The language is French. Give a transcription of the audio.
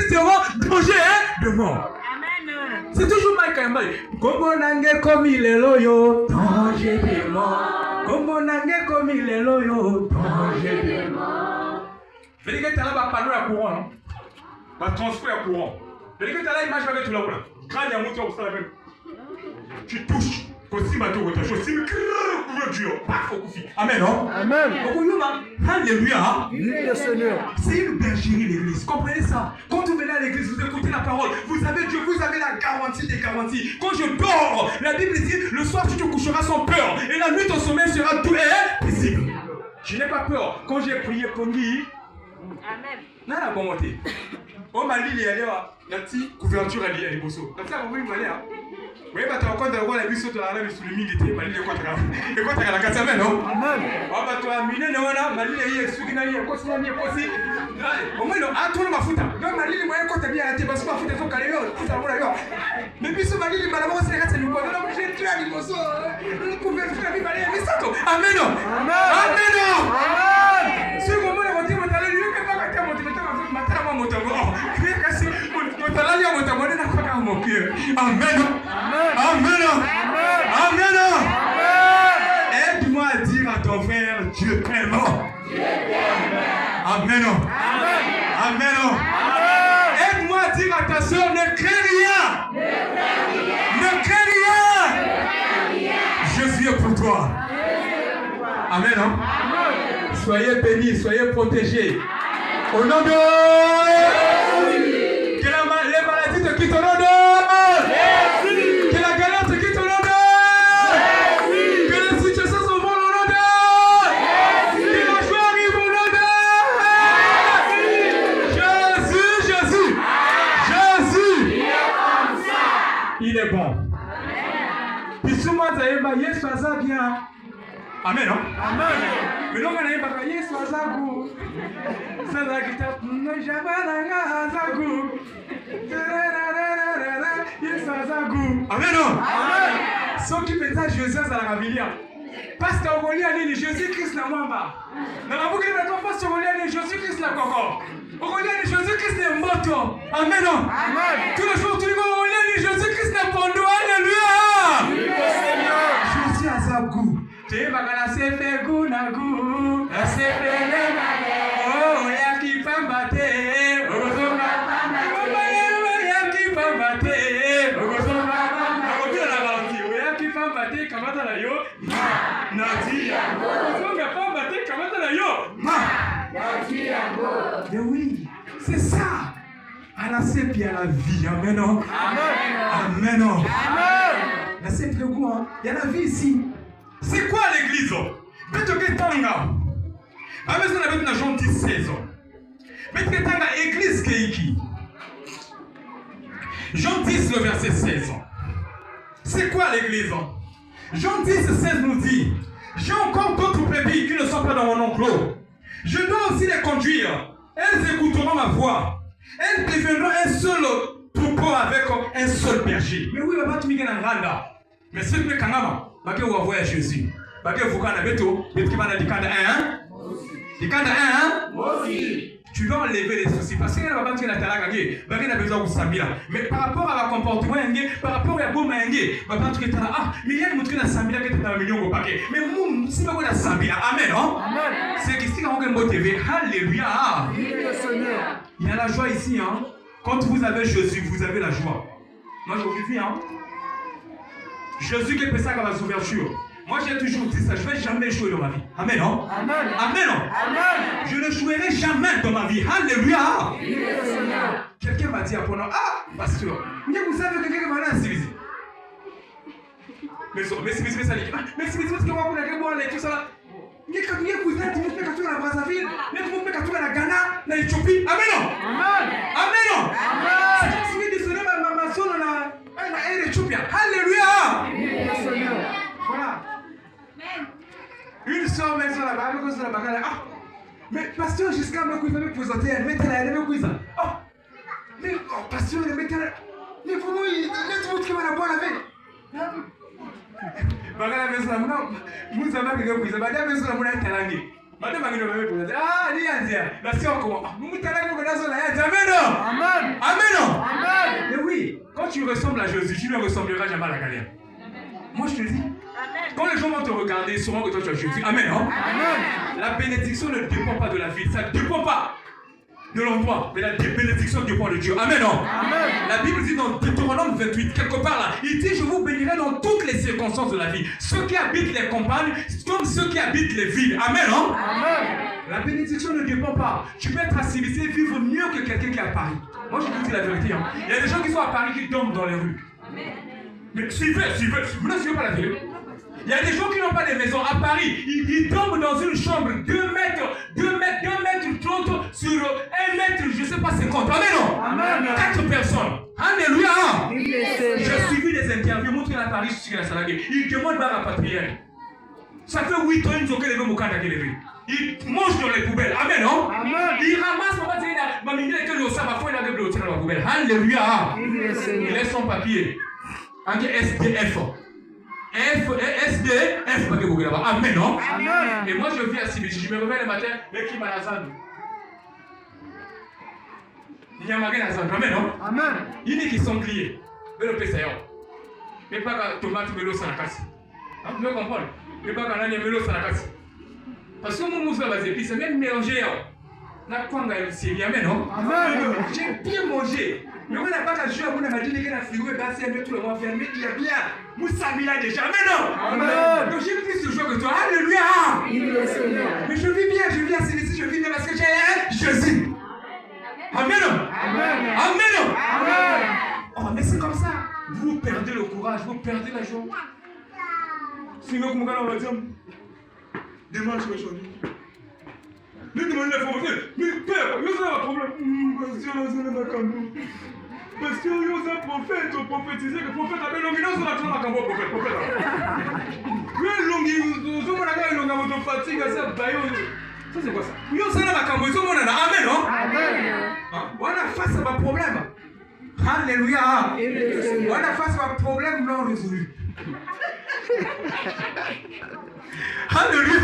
existeront danger de mort. C'est toujours Mike Kayamba. Comment nange comme il est loyo, danger de mort. Comment nange comme il est loyo, danger de mort. Je dis que tu as un panneau à courant, un transfert à courant. Je dis que tu as l'image avec tout là. Quand il y a un moteur au salon, tu touches. Amen, non? Amen. Alléluia. C'est une bergerie, l'église. Comprenez ça? Quand vous venez à l'église, vous écoutez la parole. Vous avez Dieu, vous avez la garantie des garanties. Quand je dors, la Bible dit le soir tu te coucheras sans peur. Et la nuit ton sommeil sera tout et paisible. Je n'ai pas peur. Quand j'ai prié pour lui, Amen. Non, la bonne montée. Oh, ma lit, elle est là. La petite couverture, elle est bosso. La petite, elle est là. Oui, bah, tu as encore de la vie sur la lave sur le milieu de ma lit, et quoi, tu as la cassave, non? Amen. Oh, bah, tu as mis le nom là, ma lit, elle est sur la ligne, quoi, c'est la ligne, quoi, c'est. Au moins, non, à toi, ma fouta. Non, ma lit, moi, quand tu as bien arrêté, parce que ma fouta, ton calé, tout à l'heure. Mais puis, ce ma lit, ma maman, c'est la cassave, quoi. Non, j'ai tué à l'immoso. Le couverture, la vie, ma lit, mais ça, toi. Amen. Amen. Amen. Ce moment, on va dire, on va aller, lui, que pas qu'à monter, ma table, mon tabou. Amen. Amen. Amen. Aide-moi à dire à ton frère, Dieu t'aime. Amen. Amen. Aide-moi à dire à ta soeur, ne crains rien. Ne crains rien. Je suis pour toi. Amen. Soyez bénis, soyez protégés. Au nom de Jésus. Que les maladies te quittent au nom de Jésus. Que la galère te quitte au nom de Jésus. Que les situations s'envolent au nom de Jésus. Que la joie arrive au nom de Jésus. Jésus. Jésus. Il est bon. Puis souvent, vous avez dit, Yesu aza bien. Amen, non? Amen. Mais non, on a dit, Yesu aza good. Amen. Ceux qui pensent Jésus à la Bible. Pasteur Goliath, Jésus-Christ la mwamba. Dans la boucle de ton pasteur Goliath, Jésus-Christ la coco. Goliath, Jésus-Christ la moto. Amen. Amen. Tous les jours, tu dis Goliath, Jésus-Christ la pondo. Alléluia. Jésus a sa goût. Tu es bagala sefe goût na goût. La sefe le bagala. Oh, ya qui pambate. Ogozonga pambate. Ya qui pambate. Ogozonga pambate. Ogozonga la garantie. Ya qui pambate kamata la yo. Ma. Nati yango. Ogozonga pambate kamata la yo. Ma. Nati yango. Mais oui, c'est ça. À la sepe et à la vie. Amen. Amen. Amen. Amen. La sepe le goût. Il y a la vie ici. C'est quoi l'église? Betoke tanga. Amen. On avait une gentille saison. Betoke tanga église keiki. Jean 10, le verset 16. C'est quoi l'église? Jean 10, 16 nous dit: j'ai encore d'autres brebis qui ne sont pas dans mon enclos. Je dois aussi les conduire. Elles écouteront ma voix. Elles deviendront un seul troupeau avec un seul berger. Mais oui, tu m'y gagnes. Mais ce que kangama, parce que vous voyez Jésus. Parce que vous avez beto, mais qui va dans le cadre 1. Le cadre 1, moi aussi. Tu dois enlever les soucis. Parce que la femme qui est a besoin de s'habiller. Mais par rapport à la comportement, par rapport à la bombe, mais il y a une montre qui s'habille qui est dans le million de paquets. Mais moi, si vous avez s'habiller, amen, non? C'est ici qu'on a un TV. Alléluia. Il y a la joie ici, hein. Quand vous avez Jésus, vous avez la joie. Moi, je vous dis, hein. Jésus qui fait ça comme la ouverture. Moi, j'ai toujours dit ça. Je ne vais jamais jouer dans ma vie. Amen, non? Amen. Amen, non? Amen. Je ne jouerai jamais dans ma vie. Alléluia. Quelqu'un m'a dit à Pono, ah, pasteur, vous savez que quelqu'un m'a dit à Sibisi. Mais Sibisi, ça dit, mais Sibisi, parce que moi, vous avez boire tout ça. Mais quand vous avez cousin, tu me fais quand tu es à Brazzaville, mais tu me fais quand tu es à Ghana, à Éthiopie. Amen, non? Amen. Amen, non? Amen. Si vous dites, ma soeur, elle est Éthiopie. Alléluia. Voilà. Une soeur met sur la barre, elle met sur la barre. Ah, mais pasteur, jusqu'à me présenter, elle met la oh, mais pasteur, elle met la. Mais vous, laissez-vous qui va la boire avec. Bagala met sur la boire. Vous savez que vous avez mis sur la boire avec Talangi. Madame Magino va me présenter. Ah, Lianzia, la soeur comment? Vous mettez la boire sur la Amen. Amen. ressembles à Jésus, tu ne ressembleras jamais à la galère. Moi, je te dis, quand les gens vont te regarder, ils sauront que toi, tu as Jésus. Amen, hein? Amen. La bénédiction ne dépend pas de la ville. Ça ne dépend pas de l'endroit. Mais la bénédiction dépend de Dieu. Amen, hein? Amen. La Bible dit dans Deutéronome 28, quelque part là, il dit, je vous bénirai dans toutes les circonstances de la vie. Ceux qui habitent les campagnes, comme ceux qui habitent les villes. Amen, hein? Amen. La bénédiction ne dépend pas. Tu peux être assimilé et vivre mieux que quelqu'un qui est à Paris. Moi, je vous dis la vérité. Hein. Il y a des gens qui sont à Paris qui dorment dans les rues. Mais suivez, vous ne suivez pas la télé. Il y a des gens qui n'ont pas de maison à Paris. Ils dorment dans une chambre 2 mètres 30 sur 1 mètre, je ne sais pas 50. Amen, non? Amen. 4 personnes. Alléluia. J'ai suivi des interviews, montré à Paris sur la salade. Ils demandent à rapatrier. Ça fait 8 ans qu'ils ont levé mon camp d'élever. Ils mangent dans les poubelles. Amen, non? Amen. Ils ramassent, on va dire, ma mine est que le sang va faire la gueule dans la poubelle. Alléluia. Il laisse son papier. En SDF. SDF, pas que vous là-bas. Amen, non? Amen. Et moi, je vis à Sibiti. Je me réveille le matin, l'équipe à la salle. Il y a un magasin à la salle. Amen, non? Amen. Il dit qu'ils sont pliés. Mais le PCA. Mais pas que tomate, mais l'eau, ça la casse. Vous pouvez comprendre? Mais pas quand on a mis l'eau, ça la casse. Parce que mon mousse là, c'est même mélangé. La kwanga, c'est bien, mais non? Amen. J'ai bien mangé. Mais on n'a pas qu'à jouer, on a dit que la frigo est bassée, mais tout le monde fermé, il y a bien. Moussa Mila déjà, mais non! Amen. Donc j'ai plus ce jour que toi. Alléluia! Mais je vis bien, je vis à Célici, je vis bien parce que j'ai Jésus. Amen. Amen. Amen. Amen. Oh, mais c'est comme ça. Vous perdez le courage, vous perdez la joie. Sinon, comme on va dire, démarche aujourd'hui. Nous demandons l'information. Mais père, nous avons un problème. Parce que nous avons un prophète, on prophétisait que le prophète avait l'omminence sur la tour de la prophète. Oui, l'omminence, fatigue, ça c'est quoi ça? Nous sommes dans la camboise, on a amen, non? Amen. On a face à un problème. Alléluia. On a face à un problème non résolu. Alléluia.